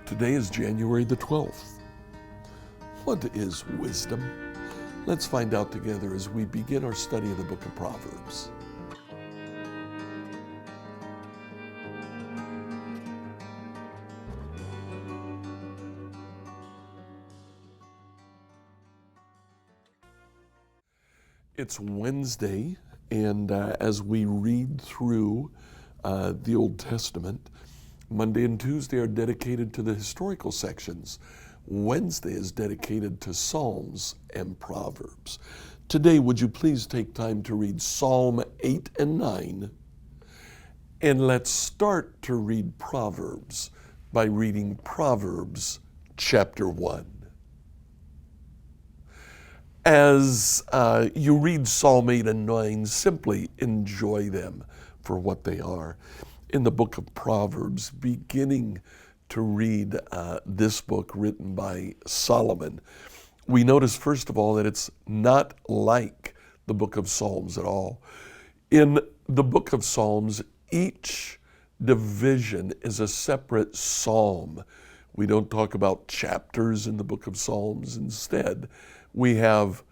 Today is January the 12th. What is wisdom? Let's find out together as we begin our study of the book of Proverbs. It's Wednesday, and as we read through the Old Testament, Monday and Tuesday are dedicated to the historical sections. Wednesday is dedicated to Psalms and Proverbs. Today, would you please take time to read Psalm 8 and 9? And let's start to read Proverbs by reading Proverbs chapter 1. As you read Psalm 8 and 9, simply enjoy them for what they are. In the book of Proverbs, beginning to read this book written by Solomon, we notice first of all that it's not like the book of Psalms at all. In the book of Psalms, each division is a separate psalm. We don't talk about chapters in the book of Psalms. Instead, we have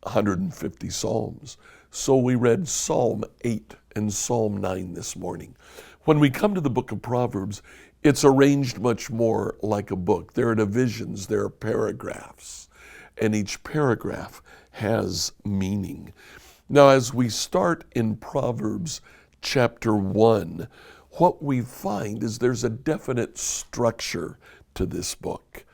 150 psalms. So we read Psalm 8 and Psalm 9 this morning. When we come to the book of Proverbs, it's arranged much more like a book. There are divisions, there are paragraphs, and each paragraph has meaning. Now, as we start in Proverbs chapter 1, what we find is there's a definite structure to this book.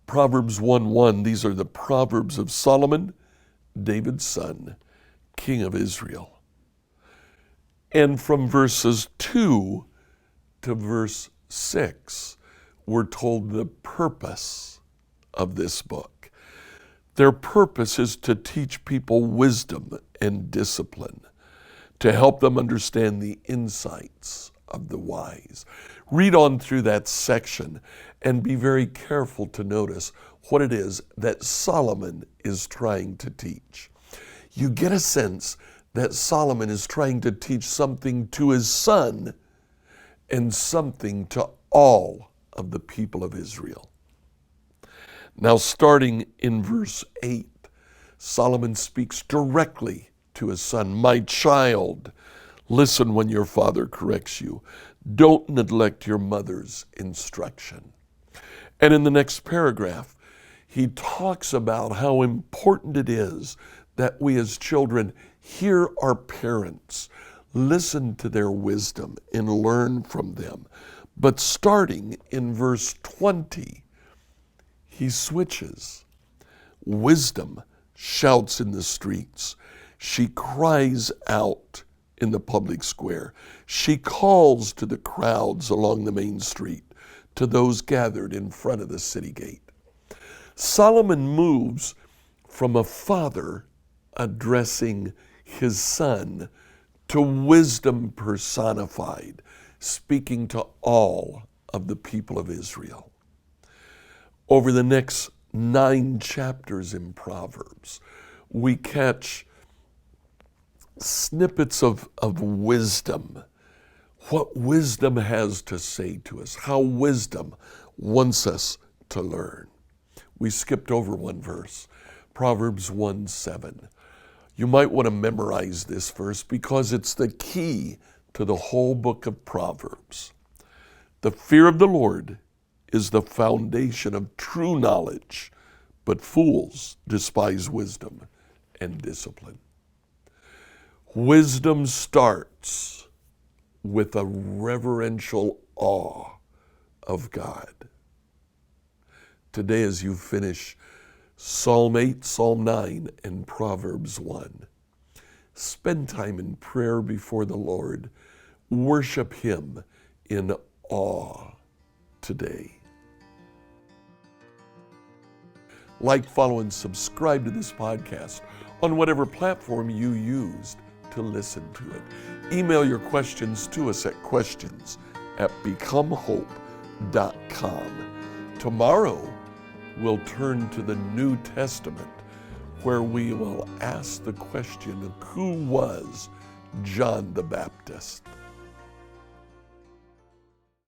Proverbs 1:1, these are the Proverbs of Solomon, David's son, king of Israel. And from verses 2 to verse 6, we're told the purpose of this book. Their purpose is to teach people wisdom and discipline, to help them understand the insights of the wise. Read on through that section and be very careful to notice what it is that Solomon is trying to teach. You get a sense that Solomon is trying to teach something to his son and something to all of the people of Israel. Now, starting in verse 8, Solomon speaks directly to his son. My child, listen when your father corrects you. Don't neglect your mother's instruction. And in the next paragraph, he talks about how important it is that we as children hear our parents, listen to their wisdom, and learn from them. But starting in verse 20, he switches. Wisdom shouts in the streets. She cries out in the public square. She calls to the crowds along the main street, to those gathered in front of the city gate. Solomon moves from a father addressing his son to wisdom personified, speaking to all of the people of Israel. Over the next 9 chapters in Proverbs, we catch snippets of wisdom, what wisdom has to say to us, how wisdom wants us to learn. We skipped over one verse, Proverbs 1:7. You might want to memorize this verse because it's the key to the whole book of Proverbs. The fear of the Lord is the foundation of true knowledge, but fools despise wisdom and discipline. Wisdom starts with a reverential awe of God. Today, as you finish Psalm 8, Psalm 9, and Proverbs 1, spend time in prayer before the Lord. Worship Him in awe today. Like, follow, and subscribe to this podcast on whatever platform you used to listen to it. Email your questions to us at questions@becomehope.com. Tomorrow, we'll turn to the New Testament, where we will ask the question of who was John the Baptist.